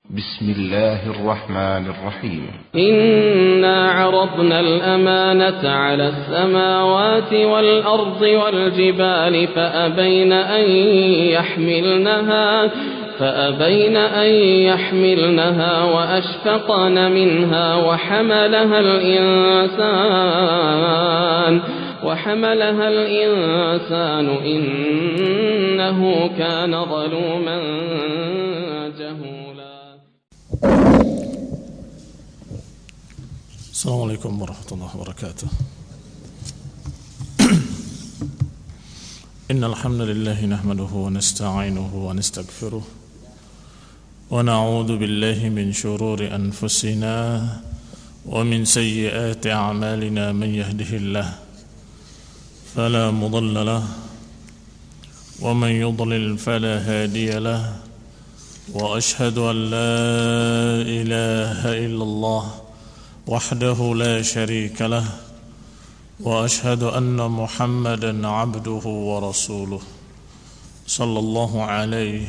بسم الله الرحمن الرحيم إنا عرضنا الأمانة على السماوات والأرض والجبال فأبين أن يحملنها وأشفقن منها وحملها الإنسان إنه كان ظلوما جهولا. السلام عليكم ورحمة الله وبركاته. إن الحمد لله نحمده ونستعينه ونستغفره ونعوذ بالله من شرور أنفسنا ومن سيئات أعمالنا. من يهده الله فلا مضل له ومن يضلل فلا هادي له، وأشهد أن لا إله إلا الله وحده لا شريك له، وأشهد أن محمدا عبده ورسوله صلى الله عليه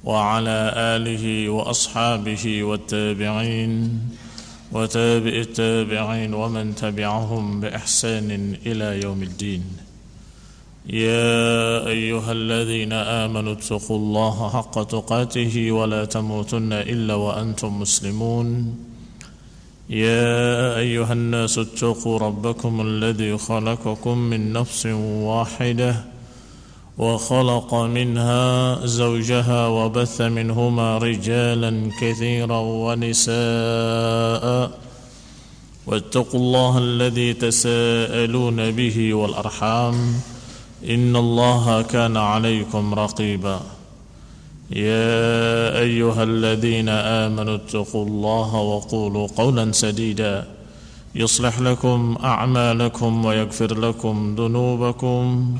وعلى آله وأصحابه والتابعين وتابع التابعين ومن تبعهم بإحسان إلى يوم الدين. يا أيها الذين آمنوا اتقوا الله حق تقاته ولا تموتن إلا وأنتم مسلمون. يا أيها الناس اتقوا ربكم الذي خلقكم من نفس واحدة وخلق منها زوجها وبث منهما رجالا كثيرا ونساء، واتقوا الله الذي تساءلون به والأرحام إن الله كان عليكم رقيبا. يا أيها الذين آمنوا اتقوا الله وقولوا قولا سديدا يصلح لكم أعمالكم ويغفر لكم ذنوبكم،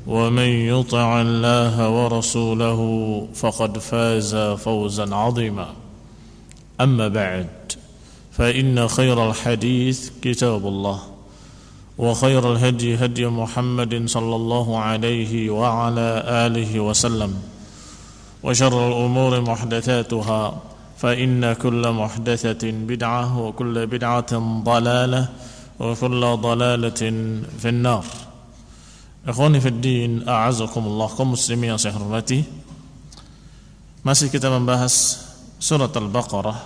ومن يطع الله ورسوله فقد فاز فوزا عظيما. أما بعد، فإن خير الحديث كتاب الله، وخير الهدي هدي محمد صلى الله عليه وعلى آله وسلم، وشر الأمور محدثاتها، فإن كل محدثة بدعة وكل بدعة ضلالة وكل ضلالة في النار. Ikhwani fid din, a'azakumullah, kaum muslimin yang saya hormati. Masih kita membahas surat Al-Baqarah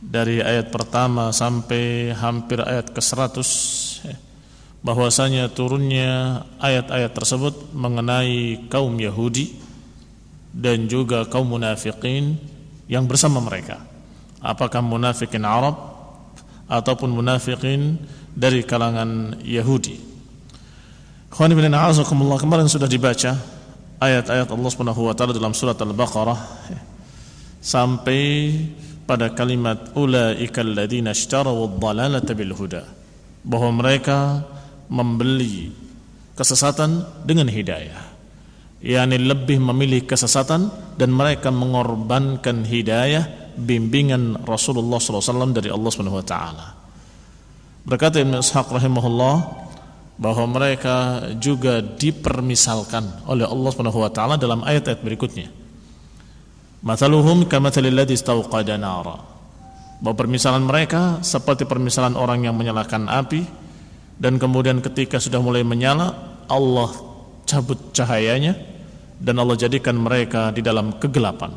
dari ayat pertama sampai hampir ayat ke-100, bahwasanya turunnya ayat-ayat tersebut mengenai kaum Yahudi dan juga kaum munafikin yang bersama mereka, apakah munafikin Arab ataupun munafikin dari kalangan Yahudi. Kemarin sudah dibaca ayat-ayat Allah Subhanahu wa taala dalam surat Al-Baqarah sampai pada kalimat ulaikal ladzina ishtaraw ad-dhalalata bil huda, bahwa mereka membeli kesesatan dengan hidayah, yakni lebih memilih kesesatan dan mereka mengorbankan hidayah bimbingan Rasulullah SAW dari Allah Subhanahu wa taala. Berkata Ibnu Ishaq rahimahullah bahwa mereka juga dipermisalkan oleh Allah Subhanahu wa taala dalam ayat-ayat berikutnya. Mathaluhum kamathalil ladzi istawqada nara, bahwa permisalan mereka seperti permisalan orang yang menyalakan api dan kemudian ketika sudah mulai menyala Allah cabut cahayanya dan Allah jadikan mereka di dalam kegelapan.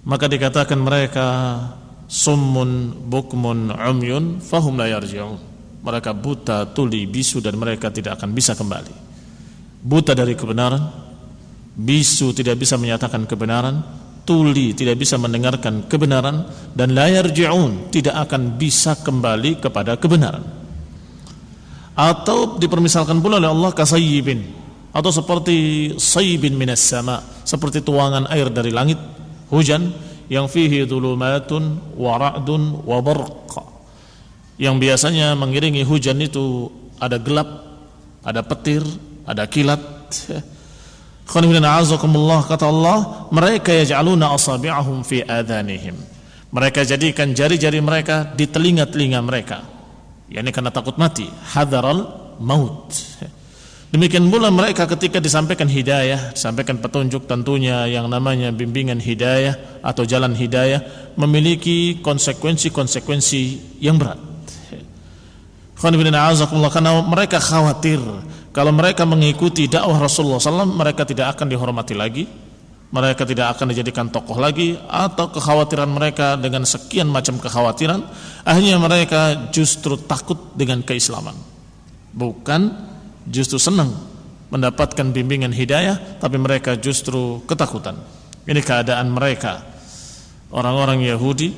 Maka dikatakan mereka summun bukmun umyun fahum la yarji'un, mereka buta, tuli, bisu dan mereka tidak akan bisa kembali. Buta dari kebenaran, bisu tidak bisa menyatakan kebenaran, tuli tidak bisa mendengarkan kebenaran, dan la yarji'un tidak akan bisa kembali kepada kebenaran. Atau dipermisalkan pula oleh Allah kasayyibin, atau seperti sayyibin minas sama, seperti tuangan air dari langit, hujan yang fihi dhulumatun wa ra'dun wa barq, yang biasanya mengiringi hujan itu ada gelap, ada petir, ada kilat. Kata Allah, mereka yaj'aluna asabi'ahum fi adhanihim, mereka jadikan jari-jari mereka di telinga-telinga mereka, yakni karena takut mati, hadaral maut. Demikian pula mereka ketika disampaikan hidayah, disampaikan petunjuk, tentunya yang namanya bimbingan hidayah atau jalan hidayah memiliki konsekuensi-konsekuensi yang berat. Karena mereka khawatir kalau mereka mengikuti dakwah Rasulullah SAW, mereka tidak akan dihormati lagi, mereka tidak akan dijadikan tokoh lagi, atau kekhawatiran mereka dengan sekian macam kekhawatiran, akhirnya mereka justru takut dengan keislaman, bukan justru senang mendapatkan bimbingan hidayah, tapi mereka justru ketakutan. Ini keadaan mereka, orang-orang Yahudi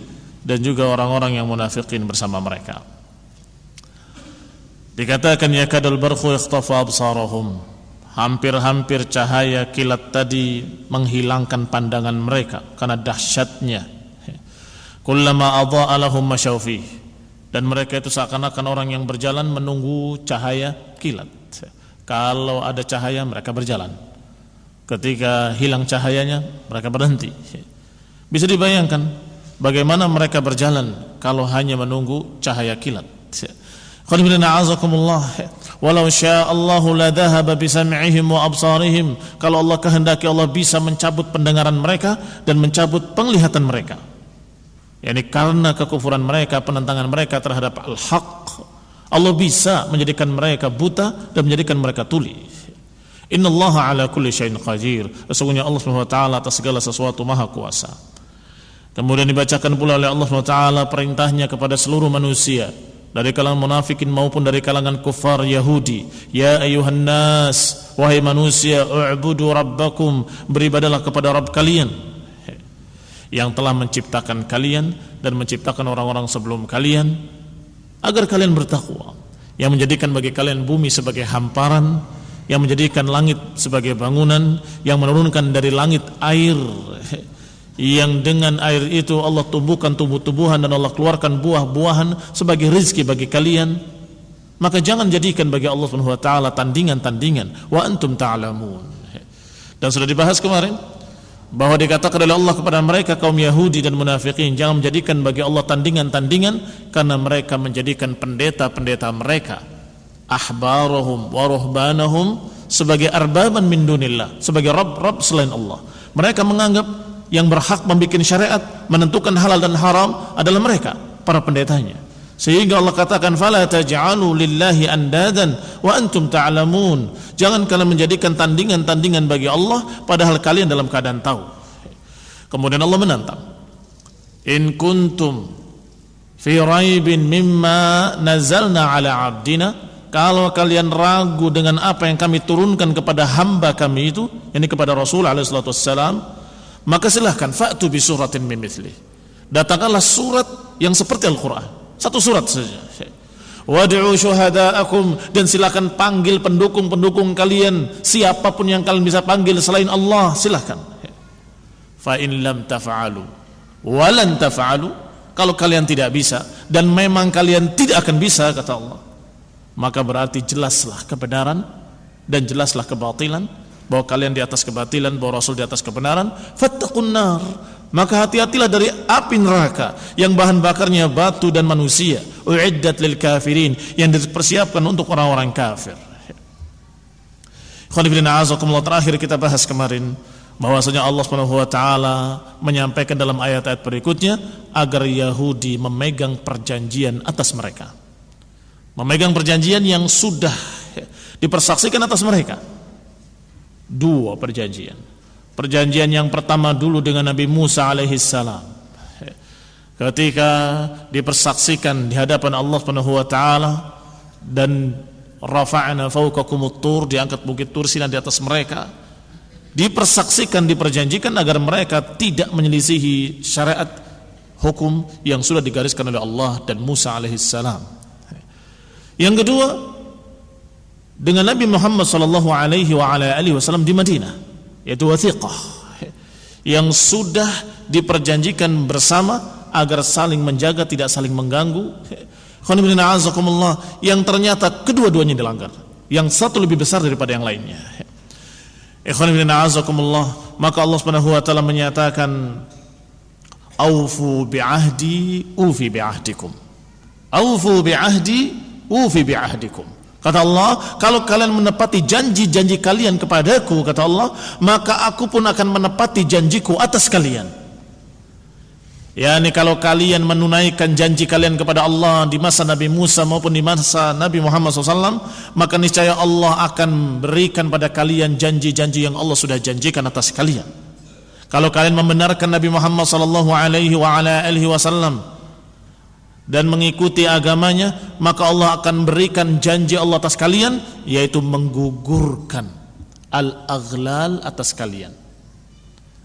dan juga orang-orang yang munafikin bersama mereka. Dikatakan yakadul barqu yakhtafu absarahum, hampir-hampir cahaya kilat tadi menghilangkan pandangan mereka karena dahsyatnya. Kullama adha'a lahum masyaw fihi, dan mereka itu seakan-akan orang yang berjalan menunggu cahaya kilat. Kalau ada cahaya mereka berjalan, ketika hilang cahayanya mereka berhenti. Bisa dibayangkan bagaimana mereka berjalan kalau hanya menunggu cahaya kilat. Walau sya'allahu la dhahaba bisam'ihim wa absarihim, kalau Allah kehendaki Allah bisa mencabut pendengaran mereka dan mencabut penglihatan mereka. Yani karena kekufuran mereka, penentangan mereka terhadap al-haq, Allah bisa menjadikan mereka buta dan menjadikan mereka tuli. Innallaha ala kulli syai'in qadir, sesungguhnya Allah SWT atas segala sesuatu maha kuasa. Kemudian dibacakan pula oleh Allah SWT perintahnya kepada seluruh manusia, dari kalangan munafikin maupun dari kalangan kufar Yahudi. Ya ayuhan nas, wahai manusia, u'budu rabbakum, beribadalah kepada Rabb kalian yang telah menciptakan kalian dan menciptakan orang-orang sebelum kalian, agar kalian bertakwa, yang menjadikan bagi kalian bumi sebagai hamparan, yang menjadikan langit sebagai bangunan, yang menurunkan dari langit air, yang dengan air itu Allah tumbuhkan tumbuh-tumbuhan dan Allah keluarkan buah-buahan sebagai rezeki bagi kalian. Maka jangan jadikan bagi Allah Subhanahu wa taala tandingan-tandingan, wa antum ta'lamun. Dan sudah dibahas kemarin bahwa dikatakan oleh Allah kepada mereka kaum Yahudi dan munafikin, jangan menjadikan bagi Allah tandingan-tandingan, karena mereka menjadikan pendeta-pendeta mereka, ahbarahum wa ruhbanahum, sebagai arbaban min dunillah, sebagai Rabb selain Allah. Mereka menganggap yang berhak membuat syariat, menentukan halal dan haram adalah mereka, para pendetanya. Sehingga Allah katakan fala taj'alu lillahi andadan wa antum ta'lamun, jangan kalian menjadikan tandingan-tandingan bagi Allah padahal kalian dalam keadaan tahu. Kemudian Allah menantang, in kuntum fi raibin mimma nazalna ala abdina, kalau kalian ragu dengan apa yang kami turunkan kepada hamba kami itu, yakni kepada Rasul alaihi salatu wassalam, maka silahkan fa'tu bi suratin min mithli, datangkanlah surat yang seperti Al-Qur'an, satu surat saja. Wad'u syuhada'akum, dan silakan panggil pendukung-pendukung kalian, siapapun yang kalian bisa panggil selain Allah, silakan. Fa in lam taf'alu wa lan taf'alu, kalau kalian tidak bisa dan memang kalian tidak akan bisa, kata Allah, maka berarti jelaslah kebenaran dan jelaslah kebatilan, bahwa kalian di atas kebatilan, bahwa Rasul di atas kebenaran. Fattaqun nar, maka hati-hatilah dari api neraka yang bahan bakarnya batu dan manusia. Uiddat lil kafirin, yang dipersiapkan untuk orang-orang kafir. Terakhir kita bahas kemarin bahwasanya Allah Subhanahu wa taala menyampaikan dalam ayat-ayat berikutnya agar Yahudi memegang perjanjian atas mereka, memegang perjanjian yang sudah dipersaksikan atas mereka. Dua perjanjian. Perjanjian yang pertama dulu dengan Nabi Musa alaihissalam, ketika dipersaksikan di hadapan Allah Subhanahu wa taala, dan rafa'na fawqakumut tur, diangkat bukit Tur Sina di atas mereka, dipersaksikan, diperjanjikan agar mereka tidak menyelisihi syariat hukum yang sudah digariskan oleh Allah dan Musa alaihissalam. Yang kedua dengan Nabi Muhammad sallallahu alaihi wasallam di Madinah, yaitu wathiqah, yang sudah diperjanjikan bersama agar saling menjaga, tidak saling mengganggu. Yang ternyata kedua-duanya dilanggar, yang satu lebih besar daripada yang lainnya. Maka Allah Subhanahu wa taala menyatakan, aufu bi'ahdi ufi bi'ahdikum, aufu bi'ahdi ufi bi'ahdikum. Kata Allah, kalau kalian menepati janji-janji kalian kepadaku, kata Allah, maka aku pun akan menepati janjiku atas kalian. Yani kalau kalian menunaikan janji kalian kepada Allah di masa Nabi Musa maupun di masa Nabi Muhammad SAW, maka niscaya Allah akan berikan pada kalian janji-janji yang Allah sudah janjikan atas kalian. Kalau kalian membenarkan Nabi Muhammad SAW dan mengikuti agamanya, maka Allah akan berikan janji Allah atas kalian, yaitu menggugurkan al-aghlal atas kalian.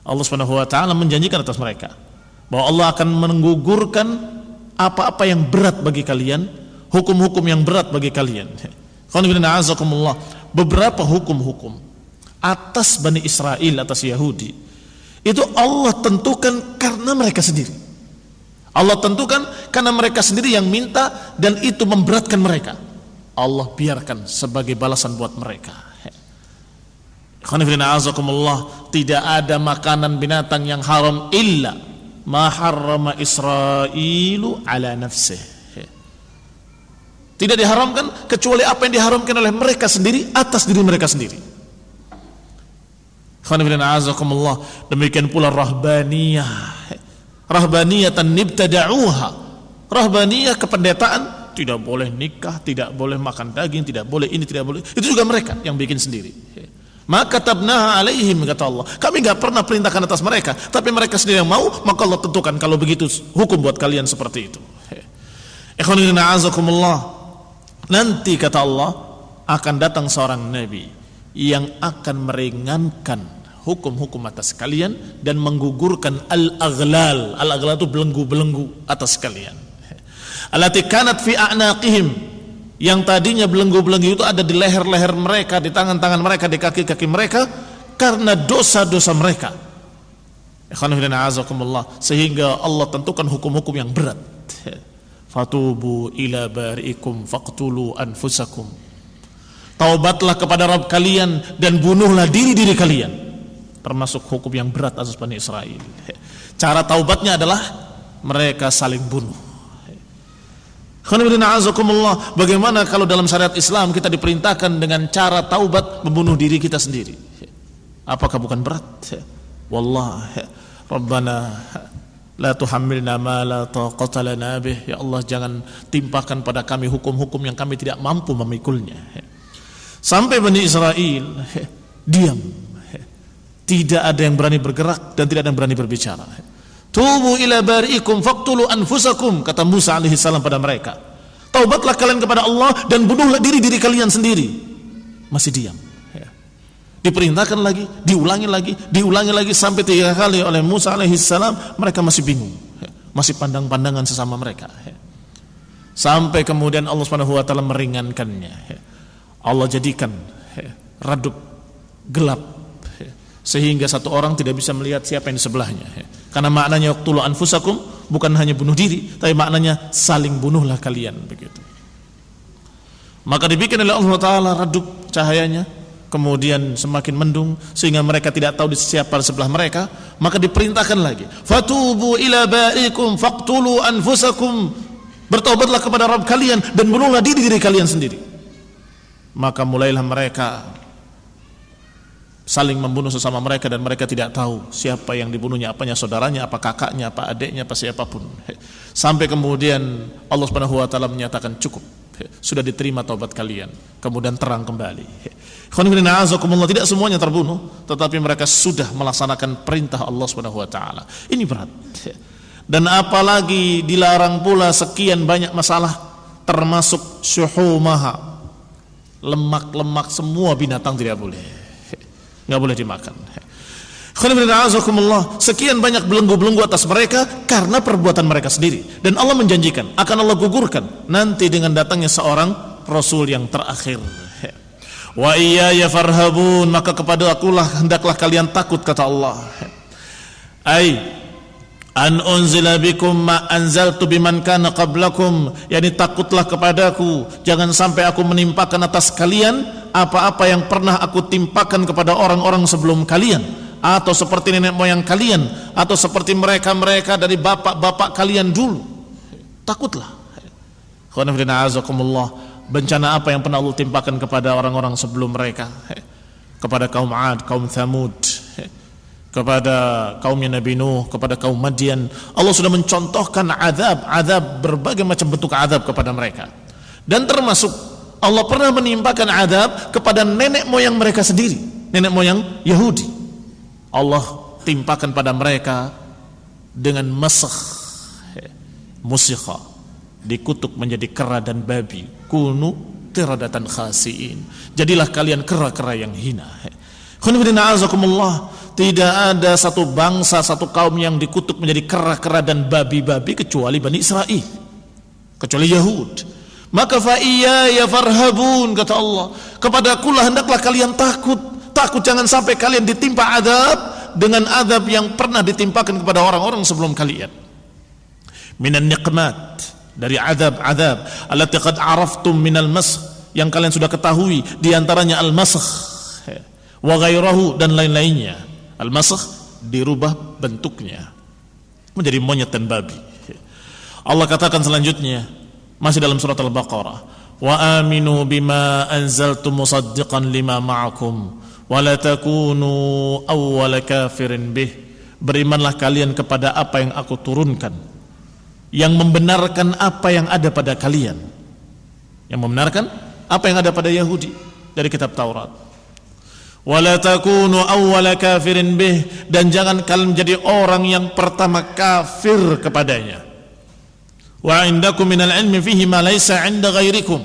Allah Subhanahu wa taala menjanjikan atas mereka bahwa Allah akan menggugurkan apa-apa yang berat bagi kalian, hukum-hukum yang berat bagi kalian. Beberapa hukum-hukum atas Bani Israel, atas Yahudi, itu Allah tentukan karena mereka sendiri. Allah tentukan karena mereka sendiri yang minta, dan itu memberatkan mereka. Allah biarkan sebagai balasan buat mereka. Tidak ada makanan binatang yang haram illa ma harrama Israilu ala nafsih. Tidak diharamkan kecuali apa yang diharamkan oleh mereka sendiri atas diri mereka sendiri. Demikian pula rahbaniyah. Rahbaniyatan nibtada'uha. Rahbaniyah, kependetaan, tidak boleh nikah, tidak boleh makan daging, tidak boleh ini, tidak boleh. Itu juga mereka yang bikin sendiri. Maka tabnaha alaihim, kata Allah. Kami enggak pernah perintahkan atas mereka, tapi mereka sendiri yang mau, maka Allah tentukan kalau begitu hukum buat kalian seperti itu. Ikhwanina a'azakumullah. Nanti kata Allah akan datang seorang nabi yang akan meringankan hukum-hukum atas kalian dan menggugurkan al-aghlal. Al-aghlal itu belenggu-belenggu atas kalian. Allati kanat fi a'naqihim, yang tadinya belenggu-belenggu itu ada di leher-leher mereka, di tangan-tangan mereka, di kaki-kaki mereka, karena dosa-dosa mereka. Sehingga Allah tentukan hukum-hukum yang berat. Fatubu ila bari'ikum faqtulu anfusakum. Taubatlah kepada Rabb kalian dan bunuhlah diri-diri kalian. Termasuk hukum yang berat atas Bani Israel. Cara taubatnya adalah mereka saling bunuh. Bagaimana kalau dalam syariat Islam kita diperintahkan dengan cara taubat membunuh diri kita sendiri? Apakah bukan berat? Wallah, Rabbana la tuhammilna ma la taqata lana bih. Ya Allah, jangan timpakan pada kami hukum-hukum yang kami tidak mampu memikulnya. Sampai Bani Israel diam. Tidak ada yang berani bergerak dan tidak ada yang berani berbicara. Tubu ila bari'ikum faqtulu anfusakum, kata Musa alaihi salam pada mereka. Taubatlah kalian kepada Allah dan bunuhlah diri-diri kalian sendiri. Masih diam. Diperintahkan lagi, diulangi lagi sampai 3 kali oleh Musa alaihi salam. Mereka masih bingung, masih pandang-pandangan sesama mereka. Sampai kemudian Allah Subhanahu wa taala meringankannya. Allah jadikan redup gelap sehingga satu orang tidak bisa melihat siapa yang di sebelahnya. Karena maknanya waqtulu anfusakum bukan hanya bunuh diri, tapi maknanya saling bunuhlah kalian, begitu. Maka dibikin oleh Allah Taala redup cahayanya, kemudian semakin mendung sehingga mereka tidak tahu di siapa di sebelah mereka. Maka diperintahkan lagi, fatubu ila bari'ikum faqtulu anfusakum, bertobatlah kepada Rabb kalian dan bunuhlah diri-diri kalian sendiri. Maka mulailah mereka saling membunuh sesama mereka dan mereka tidak tahu siapa yang dibunuhnya, apanya saudaranya, apa kakaknya, apa adiknya, apa siapapun. Sampai kemudian Allah Subhanahu wa taala menyatakan cukup, sudah diterima taubat kalian, kemudian terang kembali. Tidak semuanya terbunuh, tetapi mereka sudah melaksanakan perintah Allah Subhanahu wa taala. Ini berat. Dan apalagi dilarang pula sekian banyak masalah, termasuk syuhumaha, lemak-lemak semua binatang tidak boleh. Nggak boleh dimakan. Sekian banyak belenggu-belenggu atas mereka karena perbuatan mereka sendiri. Dan Allah menjanjikan akan Allah gugurkan nanti dengan datangnya seorang Rasul yang terakhir. Wa iyaya farhabun, maka kepada akulah hendaklah kalian takut, kata Allah. An unzila bikum ma anzaltu biman kana qablakum, yakni takutlah kepadaku, jangan sampai aku menimpakan atas kalian apa-apa yang pernah aku timpakan kepada orang-orang sebelum kalian, atau seperti nenek moyang kalian, atau seperti mereka-mereka dari bapak-bapak kalian dulu. Takutlah. bencana apa yang pernah Allah timpakan kepada orang-orang sebelum mereka, kepada kaum Ad, kaum Thamud, kepada kaumnya Nabi Nuh, kepada kaum Madian. Allah sudah mencontohkan azab, berbagai macam bentuk azab kepada mereka. Dan termasuk Allah pernah menimpakan azab kepada nenek moyang mereka sendiri, nenek moyang Yahudi. Allah timpakan pada mereka dengan musikha, dikutuk menjadi kera dan babi. Kunu qiradatan khasiin, jadilah kalian kera-kera yang hina. Tidak ada satu bangsa, satu kaum yang dikutuk menjadi kera-kera dan babi-babi kecuali Bani Israel, kecuali Yahud. Maka fa iyaya farhabun, kata Allah, kepadakulah hendaklah kalian takut jangan sampai kalian ditimpa azab dengan azab yang pernah ditimpakan kepada orang-orang sebelum kalian. Minan niqmat, dari azab-azab allati qad araftum minal masakh, yang kalian sudah ketahui, diantaranya al-masakh wa ghairahu, dan lain-lainnya. Al-masakh dirubah bentuknya menjadi monyet dan babi. Allah katakan selanjutnya, masih dalam surat Al-Baqarah, wa aminu bima anzaltu musaddiqan lima ma'akum wa la takunu awwala kafirin bih. Berimanlah kalian kepada apa yang aku turunkan, yang membenarkan apa yang ada pada kalian, yang membenarkan apa yang ada pada Yahudi dari kitab Taurat. Wala takunu awwala kafirin bih, dan jangan kalian menjadi orang yang pertama kafir kepadanya. Wa indakum minal ilmi fihi ma laysa 'inda ghairikum.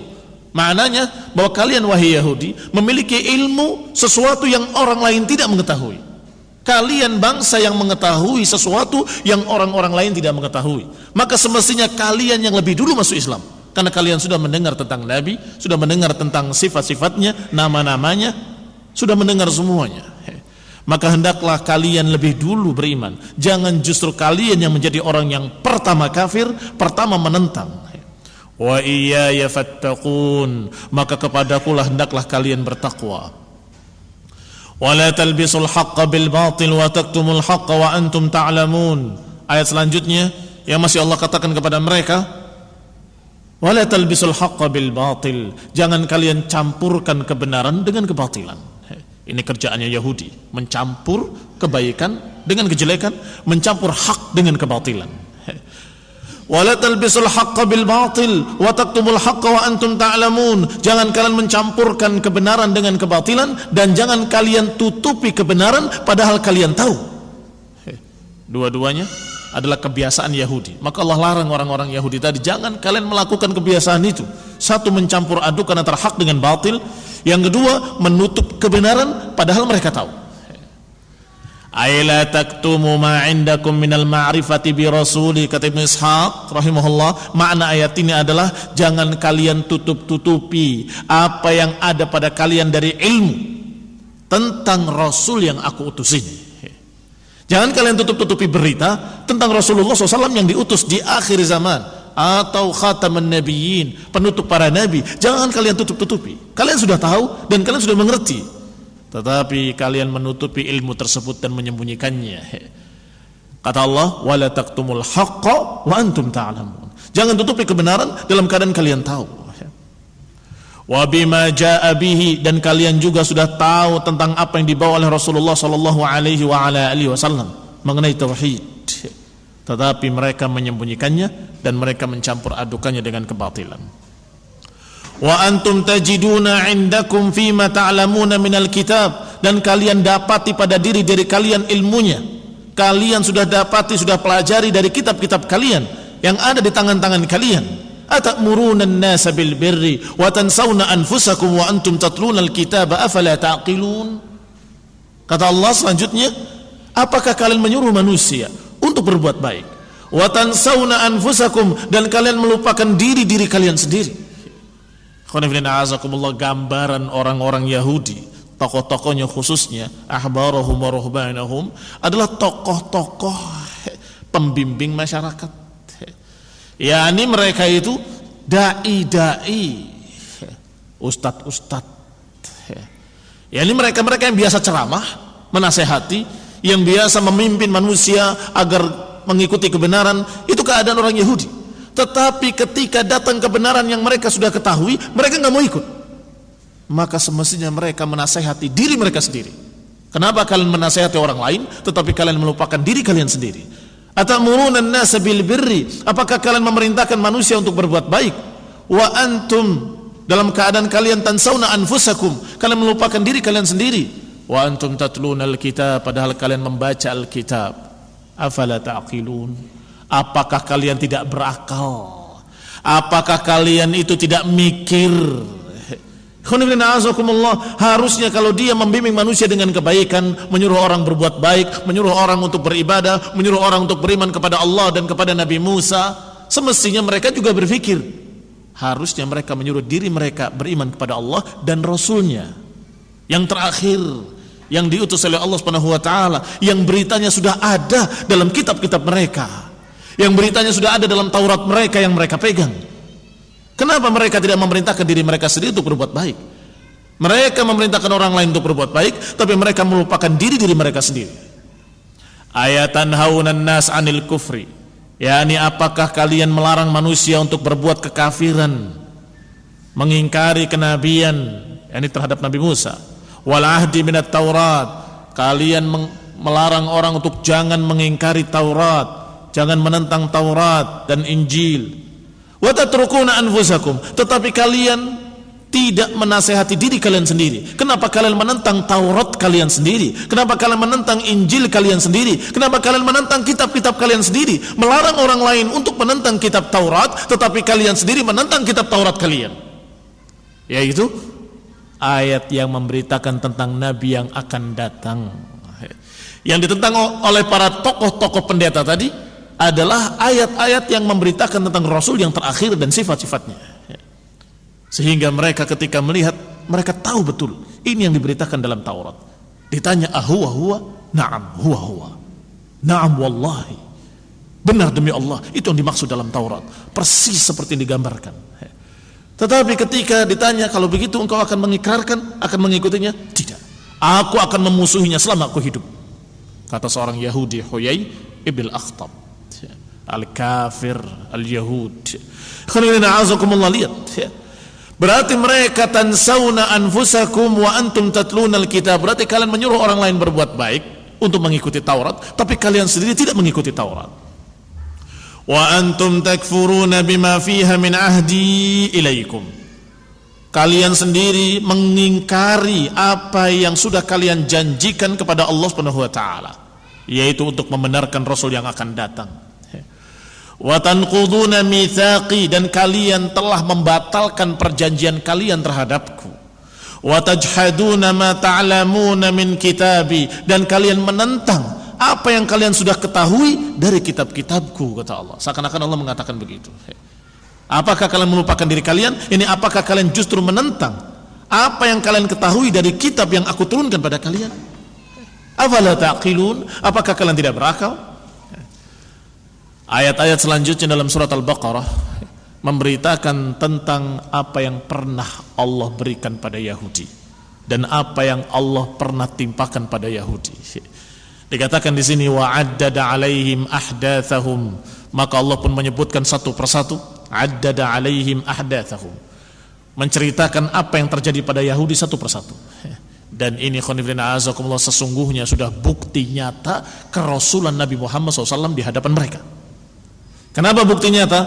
Maknanya bahwa kalian wahai Yahudi memiliki ilmu sesuatu yang orang lain tidak mengetahui. Kalian bangsa yang mengetahui sesuatu yang orang-orang lain tidak mengetahui. Maka semestinya kalian yang lebih dulu masuk Islam, karena kalian sudah mendengar tentang Nabi, sudah mendengar tentang sifat-sifatnya, nama-namanya, sudah mendengar semuanya. Maka hendaklah kalian lebih dulu beriman. Jangan justru kalian yang menjadi orang yang pertama kafir, pertama menentang. Wa iyaya fattaqun, maka kepadakulah hendaklah kalian bertakwa. Wala talbisul haqqa bil batil wa taktumul haqqa wa antum ta'lamun. Ayat selanjutnya yang masih Allah katakan kepada mereka, wala talbisul haqqa bil batil, jangan kalian campurkan kebenaran dengan kebatilan. Ini kerjaannya Yahudi, mencampur kebaikan dengan kejelekan, mencampur hak dengan kebatilan. Wala talbisul haqqa bil batil wa taktumul haqqa wa antum ta'lamun. Jangan kalian mencampurkan kebenaran dengan kebatilan, dan jangan kalian tutupi kebenaran padahal kalian tahu. Dua-duanya adalah kebiasaan Yahudi. Maka Allah larang orang-orang Yahudi tadi, jangan kalian melakukan kebiasaan itu. Satu, mencampur adukan antara hak dengan batil. Yang kedua, menutup kebenaran padahal mereka tahu. Aila taktumu ma indakum minal ma'rifati bi rasuli, kata Ibnu Ishaq rahimahullah, makna ayat ini adalah jangan kalian tutup-tutupi apa yang ada pada kalian dari ilmu tentang Rasul yang aku utus ini. Jangan kalian tutup-tutupi berita tentang Rasulullah SAW yang diutus di akhir zaman, atau khataman nabiyyin, penutup para nabi. Jangan kalian tutup-tutupi. Kalian sudah tahu dan kalian sudah mengerti, tetapi kalian menutupi ilmu tersebut dan menyembunyikannya. Kata Allah, wala taktumul haqqa wa antum ta'lamun. Jangan tutupi kebenaran dalam keadaan kalian tahu. Wa bima jaa bihi, dan kalian juga sudah tahu tentang apa yang dibawa oleh Rasulullah sallallahu alaihi wa ala alihi wasallam mengenai tauhid, tetapi mereka menyembunyikannya dan mereka mencampur adukannya dengan kebatilan. Wa antum tajiduna indakum fima ta'lamuna minal kitab, dan kalian dapati pada diri kalian ilmunya. Kalian sudah dapati, sudah pelajari dari kitab-kitab kalian yang ada di tangan-tangan kalian. Atamuruna an-nasa bil birri wa tansawna anfusakum wa antum tatluna al-kitaba afala taqilun. Kata Allah selanjutnya, apakah kalian menyuruh manusia untuk berbuat baik, wa tansawna anfusakum, dan kalian melupakan diri kalian sendiri. Gambaran orang-orang Yahudi, tokoh-tokohnya khususnya ahbarahum wa ruhbanahum, adalah tokoh-tokoh pembimbing masyarakat. Yani mereka itu dai-dai, ustadz-ustadz. Yani mereka-mereka yang biasa ceramah, menasehati, yang biasa memimpin manusia agar mengikuti kebenaran. Itu keadaan orang Yahudi. Tetapi ketika datang kebenaran yang mereka sudah ketahui, mereka nggak mau ikut. Maka semestinya mereka menasehati diri mereka sendiri. Kenapa kalian menasehati orang lain, tetapi kalian melupakan diri kalian sendiri? Atamuruna an-nasa bil birri, apakah kalian memerintahkan manusia untuk berbuat baik? Wa antum, dalam keadaan kalian tansawna anfusakum, kalian melupakan diri kalian sendiri. Wa antum tatluna al-kitab, padahal kalian membaca Alkitab. Afala ta'qilun? Apakah kalian tidak berakal? Apakah kalian itu tidak mikir? Harusnya kalau dia membimbing manusia dengan kebaikan, menyuruh orang berbuat baik, menyuruh orang untuk beribadah, menyuruh orang untuk beriman kepada Allah dan kepada Nabi Musa, semestinya mereka juga berpikir. Harusnya mereka menyuruh diri mereka beriman kepada Allah dan Rasulnya yang terakhir, yang diutus oleh Allah Subhanahu wa taala, yang beritanya sudah ada dalam kitab-kitab mereka, yang beritanya sudah ada dalam Taurat mereka yang mereka pegang. Kenapa mereka tidak memerintahkan diri mereka sendiri untuk berbuat baik? Mereka memerintahkan orang lain untuk berbuat baik, tapi mereka melupakan diri mereka sendiri. Ayatan haunan nas anil kufri, yakni apakah kalian melarang manusia untuk berbuat kekafiran, mengingkari kenabian, yakni terhadap Nabi Musa. Wal ahdi minat Taurat, kalian melarang orang untuk jangan mengingkari Taurat, jangan menentang Taurat dan Injil. Wa tatrukuna anfusakum, tetapi kalian tidak menasehati diri kalian sendiri. Kenapa kalian menentang Taurat kalian sendiri? Kenapa kalian menentang Injil kalian sendiri? Kenapa kalian menentang kitab-kitab kalian sendiri? Melarang orang lain untuk menentang kitab Taurat, tetapi kalian sendiri menentang kitab Taurat kalian. Yaitu ayat yang memberitakan tentang Nabi yang akan datang. Yang ditentang oleh para tokoh-tokoh pendeta tadi adalah ayat-ayat yang memberitakan tentang Rasul yang terakhir dan sifat-sifatnya. Sehingga mereka ketika melihat, mereka tahu betul ini yang diberitakan dalam Taurat. Ditanya, ahuwa huwa? Na'am huwa huwa. Na'am wallahi. Benar demi Allah, itu yang dimaksud dalam Taurat. Persis seperti yang digambarkan. Tetapi ketika ditanya, kalau begitu engkau akan mengikrarkan, akan mengikutinya? Tidak. Aku akan memusuhinya selama aku hidup. Kata seorang Yahudi, Huyai ibn Akhtab, al-kafir, al-yahud. Lihat, berarti mereka tansawna anfusakum wa antum tatluna al-kitab. Berarti kalian menyuruh orang lain berbuat baik untuk mengikuti Taurat, tapi kalian sendiri tidak mengikuti Taurat. Wa antum takfuruna bima fiha min ahdi ilaikum. Kalian sendiri mengingkari apa yang sudah kalian janjikan kepada Allah Subhanahu wa taala, yaitu untuk membenarkan Rasul yang akan datang. Wa tanquduna mitsaqi, dan kalian telah membatalkan perjanjian kalian terhadapku. Wa tajhaduna ma ta'lamuna min kitabi, dan kalian menentang apa yang kalian sudah ketahui dari kitab-kitabku, kata Allah. Seakan-akan Allah mengatakan begitu. Apakah kalian melupakan diri kalian? Ini apakah kalian justru menentang apa yang kalian ketahui dari kitab yang aku turunkan pada kalian? Afala ta'qilun? Apakah kalian tidak berakal? Ayat-ayat selanjutnya dalam surat Al-Baqarah memberitakan tentang apa yang pernah Allah berikan pada Yahudi dan apa yang Allah pernah timpakan pada Yahudi. Dikatakan di sini wa'addada 'alaihim ahdatsahum, maka Allah pun menyebutkan satu persatu, addada 'alaihim ahdatsahum, menceritakan apa yang terjadi pada Yahudi satu persatu. Dan ini khonifina azakumullah, sesungguhnya sudah bukti nyata kerasulan Nabi Muhammad SAW di hadapan mereka. Kenapa bukti nyata?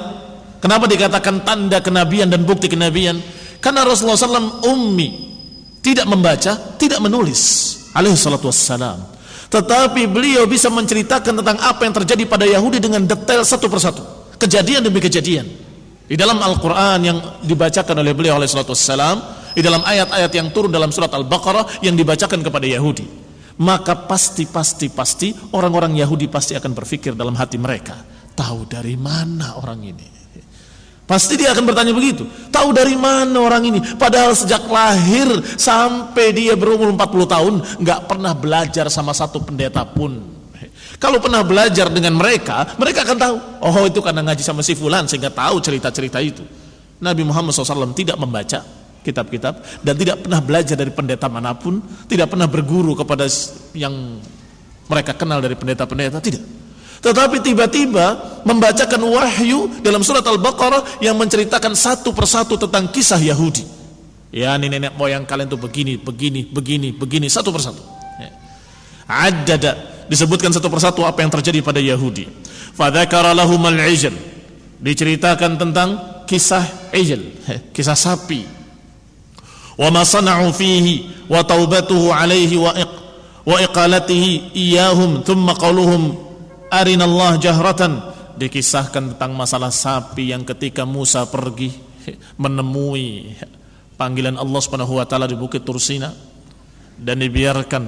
Kenapa dikatakan tanda kenabian dan bukti kenabian? Karena Rasulullah SAW ummi, tidak membaca, tidak menulis, alaihi salatu wassalam. Tetapi beliau bisa menceritakan tentang apa yang terjadi pada Yahudi dengan detail satu persatu, kejadian demi kejadian. Di dalam Al-Quran yang dibacakan oleh beliau alaihi salatu wassalam, di dalam ayat-ayat yang turun dalam surat Al-Baqarah yang dibacakan kepada Yahudi, maka pasti orang-orang Yahudi pasti akan berpikir dalam hati mereka, tahu dari mana orang ini? Pasti dia akan bertanya begitu, tahu dari mana orang ini? Padahal sejak lahir sampai dia berumur 40 tahun nggak pernah belajar sama satu pendeta pun. Kalau pernah belajar dengan mereka akan tahu, oh itu karena ngaji sama si fulan sehingga tahu cerita-cerita itu. Nabi Muhammad SAW tidak membaca kitab-kitab dan tidak pernah belajar dari pendeta manapun, tidak pernah berguru kepada yang mereka kenal dari pendeta-pendeta, tidak. Tetapi tiba-tiba membacakan wahyu dalam surat Al-Baqarah yang menceritakan satu persatu tentang kisah Yahudi. Ya, ini nenek moyang kalian tuh begini, satu persatu. Addada, disebutkan satu persatu apa yang terjadi pada Yahudi. Fadzakara lahumal ijl, diceritakan tentang kisah ijl, kisah sapi. Wa ma sana'u fihi wa taubatuhu alaihi wa iqalatihi iyahum thumma qauluhum arinallah jahratan. Dikisahkan tentang masalah sapi yang ketika Musa pergi menemui panggilan Allah Subhanahu wa taala di Bukit Tursina dan dibiarkan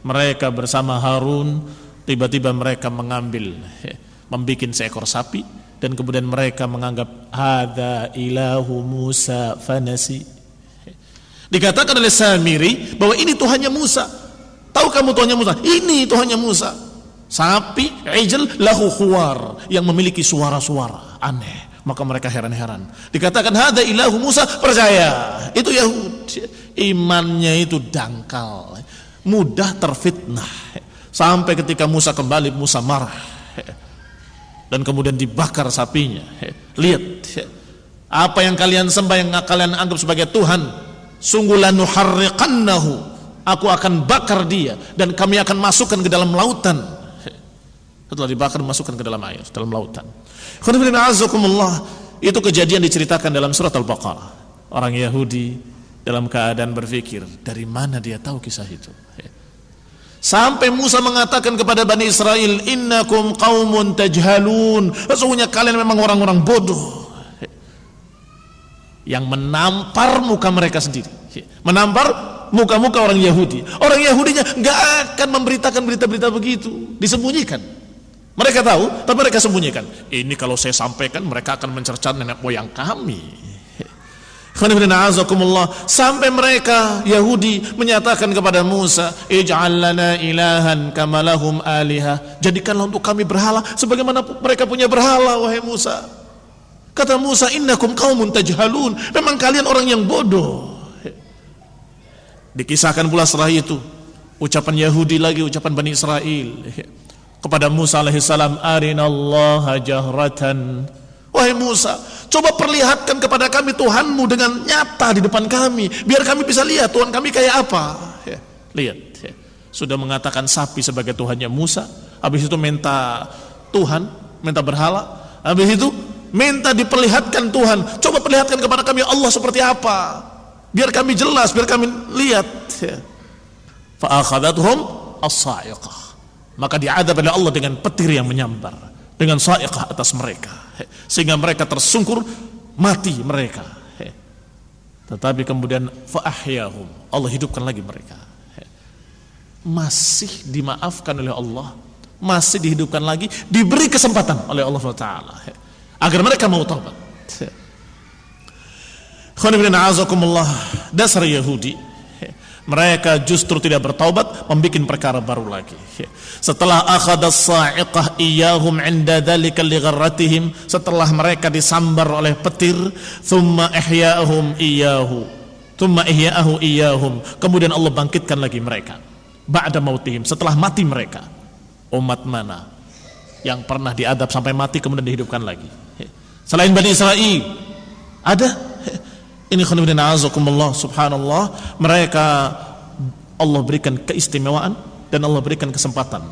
mereka bersama Harun, tiba-tiba mereka membuat seekor sapi dan kemudian mereka menganggap hadza ilahu Musa fanasi. Dikatakan oleh Samiri bahwa ini Tuhannya Musa. Tahu kamu Tuhannya Musa? Ini Tuhannya Musa. Sapi ijl lahu khuwar, yang memiliki suara-suara aneh. Maka mereka heran-heran. Dikatakan hadza ilahu Musa, percaya. Itu Yahudi. Imannya itu dangkal, mudah terfitnah. Sampai ketika Musa kembali, Musa marah dan kemudian dibakar sapinya. Lihat apa yang kalian sembah, yang kalian anggap sebagai Tuhan. Sungguh lanuharriqannahu, aku akan bakar dia dan kami akan masukkan ke dalam lautan. Setelah dibakar masukkan ke dalam air, dalam lautan. Itu kejadian diceritakan dalam surat Al-Baqarah. Orang Yahudi dalam keadaan berpikir, dari mana dia tahu kisah itu? Sampai Musa mengatakan kepada Bani Israel, innakum qaumun tajhalun, sesungguhnya kalian memang orang-orang bodoh yang menampar muka mereka sendiri, menampar muka-muka orang Yahudi. Orang Yahudinya gak akan memberitakan berita-berita begitu, disembunyikan. Mereka tahu, tapi mereka sembunyikan. Ini kalau saya sampaikan, mereka akan mencerca nenek moyang kami. Sampai mereka Yahudi menyatakan kepada Musa, ij'al lana ilahan kama lahum alihah, jadikanlah untuk kami berhala sebagaimana mereka punya berhala, wahai Musa. Kata Musa, innakum qaumun tajhalun, memang kalian orang yang bodoh. Dikisahkan pula setelah itu ucapan Yahudi lagi, ucapan Bani Israel kepada Musa alaihissalam, arinallaha jahratan, wahai Musa, coba perlihatkan kepada kami Tuhanmu dengan nyata di depan kami, biar kami bisa lihat Tuhan kami kayak apa. Lihat, sudah mengatakan sapi sebagai Tuhannya Musa, habis itu minta Tuhan, minta berhala, habis itu minta diperlihatkan Tuhan, coba perlihatkan kepada kami Allah seperti apa, biar kami jelas, biar kami lihat. Fa akhadathum as-sa'iqah, maka diadab oleh Allah dengan petir yang menyambar, dengan sa'iqah atas mereka, sehingga mereka tersungkur, mati mereka. Tetapi kemudian fa ahyahum, Allah hidupkan lagi mereka. Masih dimaafkan oleh Allah, masih dihidupkan lagi, diberi kesempatan oleh Allah SWT agar mereka mau taubat. Dasar Yahudi, mereka justru tidak bertaubat, membuat perkara baru lagi. Setelah akhadha as-sa'iqah iyahum 'inda dzalika ligharratihim, setelah mereka disambar oleh petir, thumma ihya'ahum iyahum, kemudian Allah bangkitkan lagi mereka ba'da mautihim, setelah mati mereka. Umat mana yang pernah diadab sampai mati kemudian dihidupkan lagi selain Bani Israel? Ada. Ini khonibina azakumullah, subhanallah, mereka Allah berikan keistimewaan dan Allah berikan kesempatan.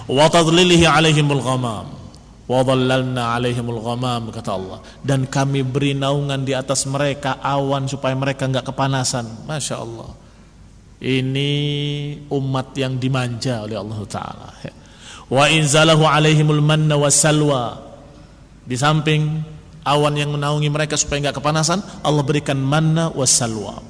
Wa tadlilihi alaihimul ghamam wa dhallalna alaihimul ghamam, kata Allah, dan kami beri naungan di atas mereka awan supaya mereka enggak kepanasan. Masya Allah, ini umat yang dimanja oleh Allah Ta'ala. Wa inzalahu alaihimul manna wassalwa, di samping awan yang menaungi mereka supaya enggak kepanasan, Allah berikan manna wassalwa.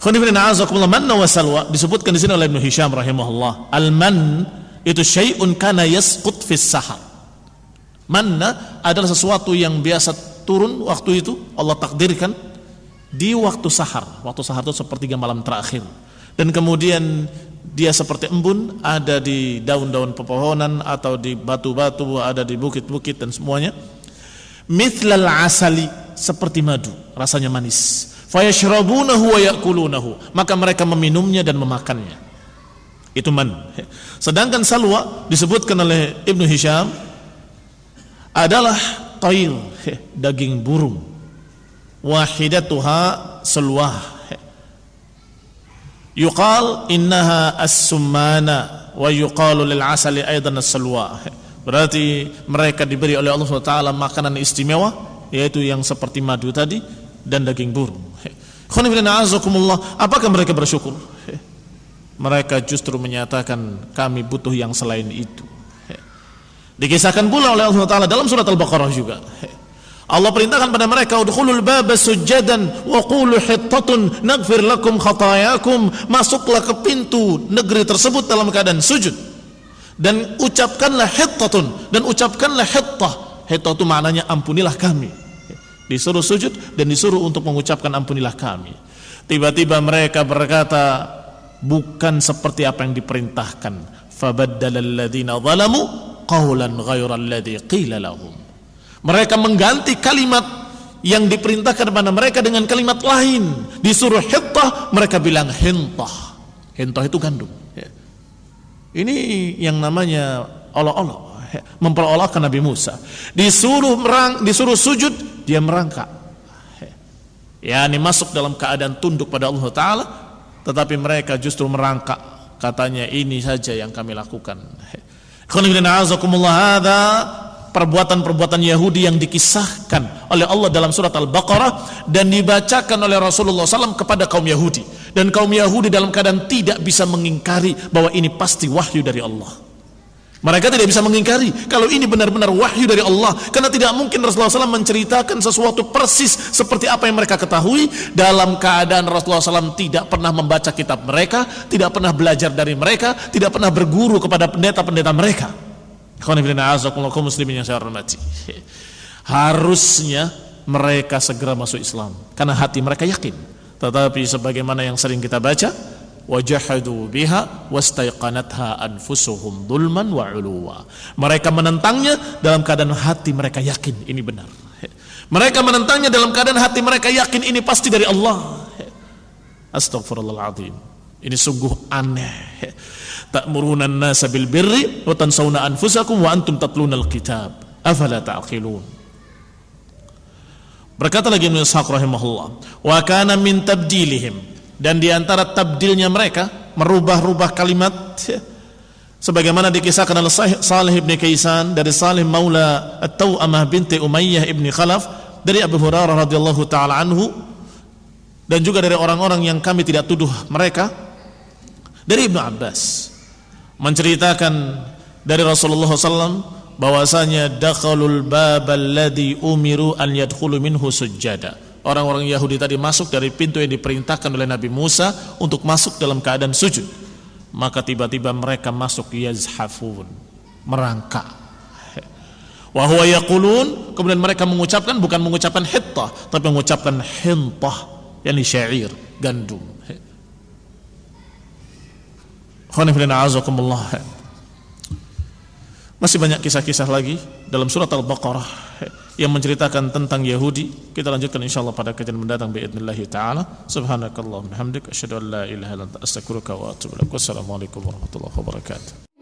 Khonifina azakumullah, manna wassalwa disebutkan di sini oleh Ibnu Hisham rahimahullah. Al-man itu syai'un kana yasqut fis sahar. Manna adalah sesuatu yang biasa turun waktu itu, Allah takdirkan di waktu sahar. Waktu sahar itu sepertiga malam terakhir. Dan kemudian dia seperti embun, ada di daun-daun pepohonan atau di batu-batu, ada di bukit-bukit dan semuanya. Mithlal asali, seperti madu, rasanya manis. Fayashrabunahu wa ya'kulunahu, maka mereka meminumnya dan memakannya. Itu man. Sedangkan salwa disebutkan oleh Ibnu Hisham adalah tayr, daging burung. Wahidatuha sulwah. Yuqal innaha as-summana wa yuqalu lil asali aidan as-sulwa. Berarti mereka diberi oleh Allah SWT makanan istimewa, yaitu yang seperti madu tadi dan daging burung. Apakah mereka bersyukur? Mereka justru menyatakan kami butuh yang selain itu. Dikisahkan pula oleh Allah SWT dalam surat Al-Baqarah juga. Allah perintahkan pada mereka, udkhulul baba sujjadan wa qulu hittatun naghfir lakum khatayakum. Masuklah ke pintu negeri tersebut dalam keadaan sujud, dan ucapkanlah hittatun, dan ucapkanlah hittah. Hittah itu maknanya ampunilah kami. Disuruh sujud dan disuruh untuk mengucapkan ampunilah kami. Tiba-tiba mereka berkata bukan seperti apa yang diperintahkan. Fabaddala alladziina zalamu qawlan ghayra alladzi qila lahum. Mereka mengganti kalimat yang diperintahkan kepada mereka dengan kalimat lain. Disuruh hittah, mereka bilang hintah. Hintah itu gandum. Ini yang namanya olok-olok, memperolokkan Nabi Musa. Disuruh sujud, dia merangkak. Ini masuk dalam keadaan tunduk pada Allah Ta'ala, tetapi mereka justru merangkak. Katanya ini saja yang kami lakukan. Perbuatan-perbuatan Yahudi yang dikisahkan oleh Allah dalam surat Al-Baqarah dan dibacakan oleh Rasulullah SAW kepada kaum Yahudi, dan kaum Yahudi dalam keadaan tidak bisa mengingkari bahwa ini pasti wahyu dari Allah. Mereka tidak bisa mengingkari kalau ini benar-benar wahyu dari Allah, karena tidak mungkin Rasulullah SAW menceritakan sesuatu persis seperti apa yang mereka ketahui dalam keadaan Rasulullah SAW tidak pernah membaca kitab mereka, tidak pernah belajar dari mereka, tidak pernah berguru kepada pendeta-pendeta mereka. Muslimin yang saya hormati, harusnya mereka segera masuk Islam karena hati mereka yakin. Tetapi sebagaimana yang sering kita baca, wajahadu biha wastaiqanatha anfusuhum dhulman wa 'uluwa. Mereka menentangnya dalam keadaan hati mereka yakin ini benar. Mereka menentangnya dalam keadaan hati mereka yakin ini pasti dari Allah. Astaghfirullahaladzim. Ini sungguh aneh. Ta'muruna an-nasa bil birri wa tansawna anfusakum wa antum tatluna al-kitab afala ta'qilun. Berkata lagi Ibnu Ishaq rahimahullah, wa kana min tabdilihim, dan di antara tabdilnya mereka merubah-rubah kalimat, sebagaimana dikisahkan oleh Salih ibn Kaisan dari Salih maula At-Taw'amah binti Umayyah ibn Khalaf dari Abu Hurairah radhiyallahu taala anhu, dan juga dari orang-orang yang kami tidak tuduh mereka, dari Ibnu Abbas menceritakan dari Rasulullah SAW bahwasanya dakhalul babal ladzi umiru an yadkhulu minhu sujjada. Orang-orang Yahudi tadi masuk dari pintu yang diperintahkan oleh Nabi Musa untuk masuk dalam keadaan sujud. Maka tiba-tiba mereka masuk yazhafun, merangkak. Wa huwa yaqulun, kemudian mereka mengucapkan, bukan mengucapkan hittah, tapi mengucapkan hintah, yakni syair, gandum. Masih banyak kisah-kisah lagi dalam surat Al-Baqarah yang menceritakan tentang Yahudi. Kita lanjutkan insyaallah pada kajian mendatang biidznillah taala. Subhanakallahumma hamdika asyhadu an la ilaha illa anta astaghfiruka wa atubu ilaik. Wassalamualaikum warahmatullahi wabarakatuh.